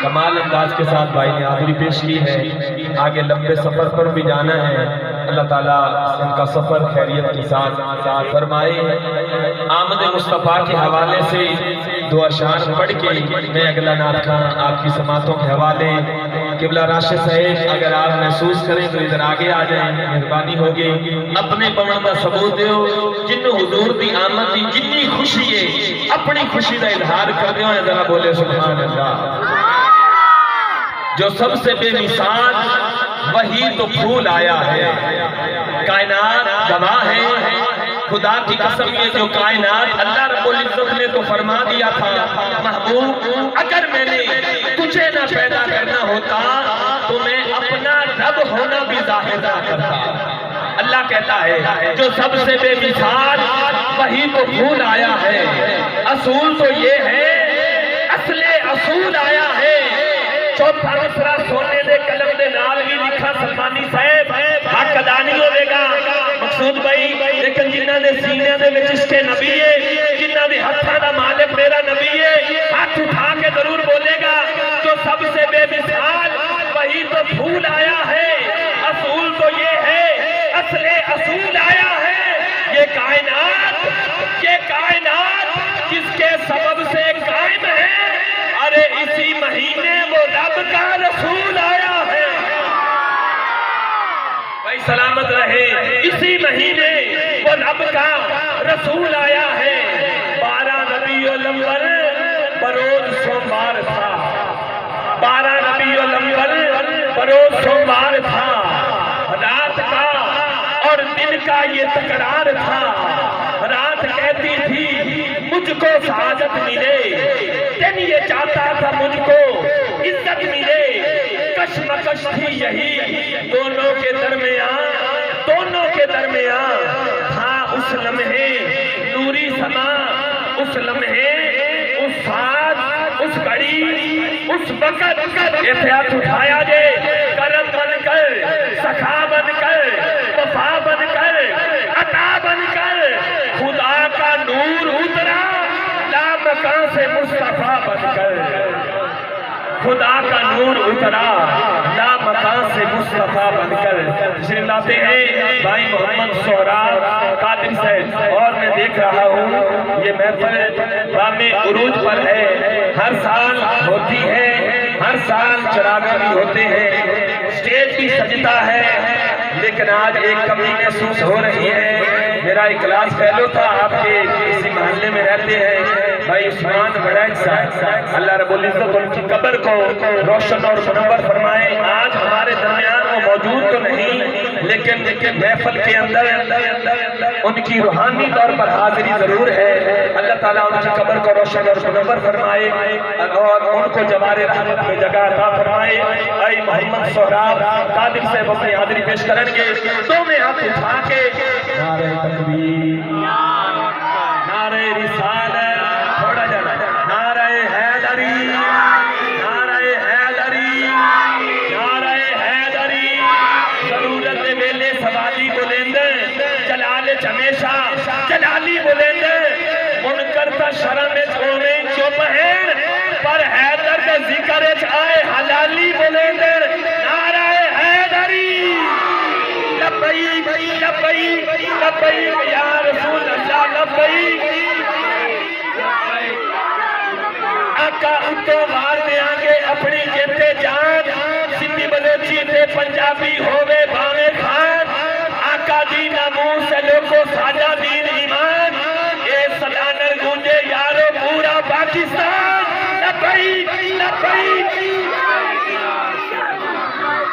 کمال انداز کے ساتھ بھائی نے حاضری پیش کی ہے. آگے لمبے سفر پر بھی جانا ہے. اللہ تعالیٰ ان کا سفر خیریت کے ساتھ فرمائے. آمد مصطفیٰ کے حوالے سے دو اشعار پڑھ کے میں اگلا نعت خواں آپ کی سماعتوں کے حوالے. قبلہ راشد صاحب اگر آپ محسوس کریں تو ادھر آگے آ جائیں، مہربانی ہوگی. اپنے پون کا ثبوت دیو جنوں حضور دی آمد دی جتنی خوشی ہے اپنی خوشی کا اظہار کر دیو. ذرا بولے سبحان اللہ. جو سب سے بے مثال وہی تو پھول آیا ہے. کائنات گواہ ہے، خدا کی قسم یہ جو کائنات اللہ رب العزت نے تو فرما دیا تھا محبوب اگر میں نے تجھے نہ پیدا کرنا ہوتا تو میں اپنا رب ہونا بھی ظاہر نہ کرتا. اللہ کہتا ہے جو سب سے بے مثال وہی تو پھول آیا ہے. اصول تو یہ ہے، اصل اصول آیا ہے. چوتھا مصرع سونے دے قلم دے نال بھی لکھا سلمانی صاحب حق ادا نہیں ہوے گا مقصود بھائی، لیکن جنہ دے سینے دے وچ عشق نبی ہے، جنہ دے ہتھاں دا مالک میرا نبی ہے، ہاتھ اٹھا کے ضرور بولے گا جو سب سے بے مثال وہی تو پھول آیا ہے. اصول تو یہ ہے، اصل اصول آیا ہے. یہ کائنات جس کے سبب سے قائم ہے، ارے اسی مہینے وہ رب کا رسول آیا ہے. بھائی سلامت رہے. اسی مہینے وہ رب کا رسول آیا ہے. 12 ربیع الاول بروز سوموار تھا. 12 ربیع الاول بروز سوموار تھا. رات کا اور دن کا یہ تکرار تھا. رات کہتی تھی مجھ کو سعادت ملے، دن یہ چاہتا تھا مجھ کو عزت ملے. کشمکش تھی یہی دونوں کے درمیان تھا اس لمحے نوری سما، اس لمحے اس ساتھ اس گھڑی اس وقت احتیاط اٹھایا جے کرم بن کر، سخا بن کر، وفا بن کر، عطا بن کر خدا کا نور اترا لامکان سے مصطفیٰ بن کر. خدا کا نور اترا لامکان سے مصطفیٰ بن کر. تشریف لاتے ہیں بھائی محمد سہراب قادری صاحب. اور میں دیکھ رہا ہوں یہ محفل بام عروج پر ہے، ہر سال ہوتی ہے، ہر سال چراغ بھی ہوتے ہیں، اسٹیج بھی سجتا ہے، لیکن آج ایک کمی محسوس ہو رہی ہے. میرا ایک کلاس فیلو تھا، آپ کے اسی محلے میں رہتے ہیں بھائی عثمان وڑائچ صاحب، اللہ رب العزت ان کی قبر کو روشن اور منور فرمائے. آج ہمارے درمیان وہ موجود تو نہیں، لیکن محفل کے اندر ان کی روحانی طور پر حاضری ضرور ہے. اللہ تعالیٰ ان کی قبر کو روشن اور منور فرمائے اور ان کو جوار رحمت میں جگہ عطا فرمائے. اے محمد سہراب قادری صاحب اپنی حاضری پیش کریں گے. تو میں ہاتھ اٹھا کے نعرہ تکبیر، نعرہ رسالت، تھوڑا جانا، نعرہ حیدری، نعرہ حیدری، نعرہ حیدری. ضرورت ویلے سوالی بولندے، جلال ہمیشہ جلالی بولندے. منکر تا شرم چھوڑے چپ ہیں، پر حیدر کا ذکر آئے حلالی بولندے. نعرہ حیدری. لبیک لبیک لبیک یا رسول اللہ، لبیک. آقا اتو وار دے آگے اپنی جیتے جان، سندھی بلوچی تے پنجابی ہووے بھاوے خان. آقا دی ناموس لوگو